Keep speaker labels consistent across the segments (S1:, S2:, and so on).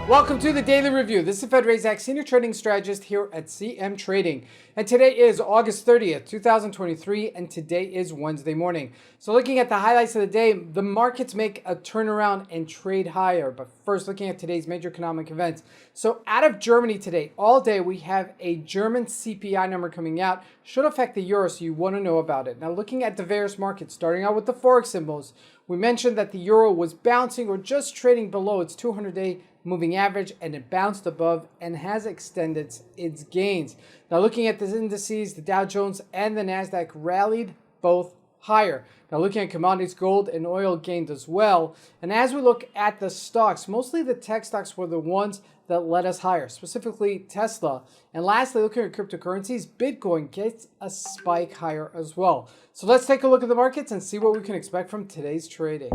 S1: Welcome to the Daily Review. This is Razak, Senior Trading Strategist here at CMTrading. And today is August 30th, 2023, and today is Wednesday morning. So looking at the highlights of the day, the markets make a turnaround and trade higher. But first, looking at today's major economic events. So out of Germany today, all day, we have a German CPI number coming out. Should affect the euro, so you want to know about it. Now, looking at the various markets, starting out with the Forex symbols, we mentioned that the euro was bouncing or just trading below its 200-day moving average, and it bounced above and has extended its gains. Now looking at the indices, the Dow Jones and the NASDAQ rallied both higher. Now looking at commodities, gold and oil gained as well. And as we look at the stocks, mostly the tech stocks were the ones that led us higher, specifically Tesla. And lastly, looking at cryptocurrencies, Bitcoin gets a spike higher as well. So let's take a look at the markets and see what we can expect from today's trading.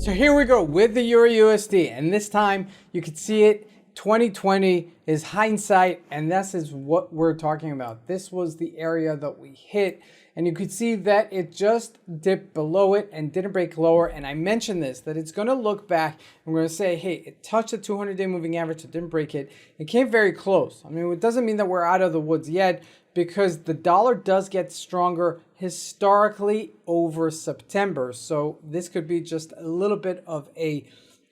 S1: So here we go with the Euro USD, and this time you can see it. 2020 is hindsight, and this is what we're talking about. This was the area that we hit, and you could see that it just dipped below it and didn't break lower. And I mentioned this, that it's going to look back and we're going to say, hey, it touched the 200-day moving average, it didn't break it. It came very close. I mean, it doesn't mean that we're out of the woods yet, because the dollar does get stronger historically over September. So this could be just a little bit of a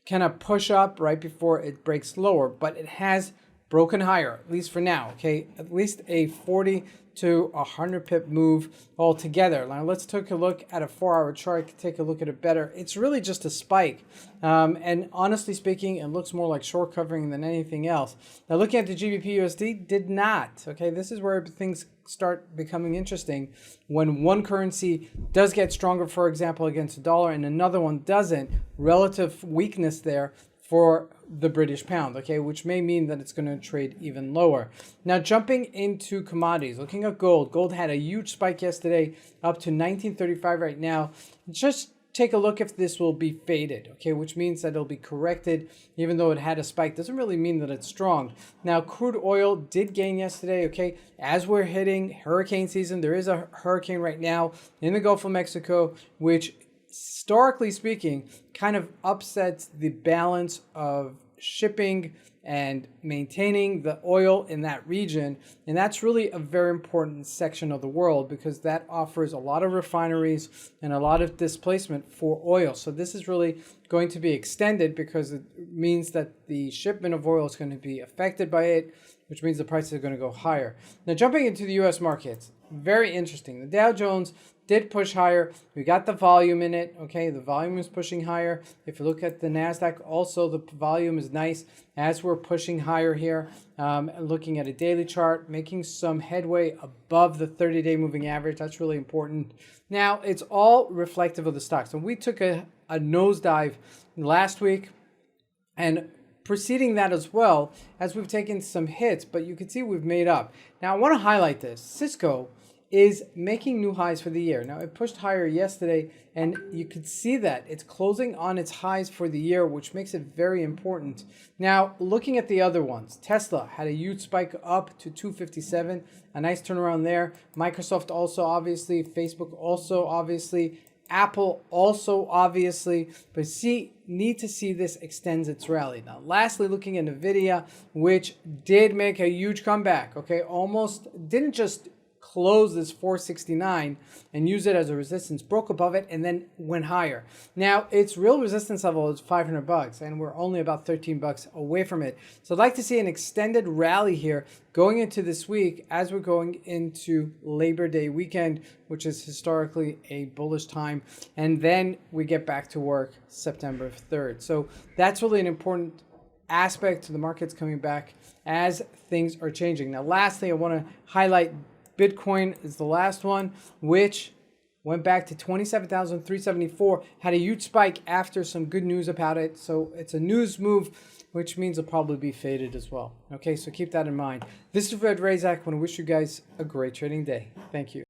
S1: kind of push up right before it breaks lower, but it has broken higher, at least for now, okay? At least a 40 to 100 pip move altogether. Now let's take a look at a 4-hour chart, take a look at it better. It's really just a spike. And honestly speaking, it looks more like short covering than anything else. Now looking at the GBP USD, did not, okay? This is where things start becoming interesting. When one currency does get stronger, for example, against the dollar, and another one doesn't, relative weakness there for the British pound, okay, which may mean that it's going to trade even lower. Now, jumping into commodities, looking at gold. Gold had a huge spike yesterday, up to 1935 right now. Just take a look if this will be faded, okay, which means that it'll be corrected, even though it had a spike. Doesn't really mean that it's strong. Now, crude oil did gain yesterday, okay, as we're hitting hurricane season. There is a hurricane right now in the Gulf of Mexico, which historically speaking kind of upsets the balance of shipping and maintaining the oil in that region. And that's really a very important section of the world, because that offers a lot of refineries and a lot of displacement for oil. So this is really going to be extended, because it means that the shipment of oil is going to be affected by it, which means the prices are going to go higher. Now jumping into the US markets, very interesting. The Dow Jones did push higher. We got the volume in it, okay? The volume is pushing higher. If you look at the NASDAQ, also the volume is nice as we're pushing higher here. Looking at a daily chart, making some headway above the 30-day moving average. That's really important. Now, it's all reflective of the stocks. And we took a nosedive last week, and preceding that as well, as we've taken some hits, but you can see we've made up. Now, I want to highlight this. CISCO is making new highs for the year. Now, it pushed higher yesterday, and you could see that it's closing on its highs for the year, which makes it very important. Now, looking at the other ones, Tesla had a huge spike up to 257, a nice turnaround there. Microsoft also, obviously. Facebook also, obviously. Apple also, obviously. But need to see this extends its rally. Now, lastly, looking at NVIDIA, which did make a huge comeback, okay? Almost didn't just close this 469 and use it as a resistance, broke above it, and then went higher. Now, its real resistance level is $500, and we're only about $13 away from it. So I'd like to see an extended rally here going into this week, as we're going into Labor Day weekend, which is historically a bullish time, and then we get back to work September 3rd. So that's really an important aspect to the markets coming back as things are changing. Now, lastly, I want to highlight Bitcoin is the last one, which went back to 27,374, had a huge spike after some good news about it. So it's a news move, which means it'll probably be faded as well. Okay, so keep that in mind. This is Razak. I want to wish you guys a great trading day. Thank you.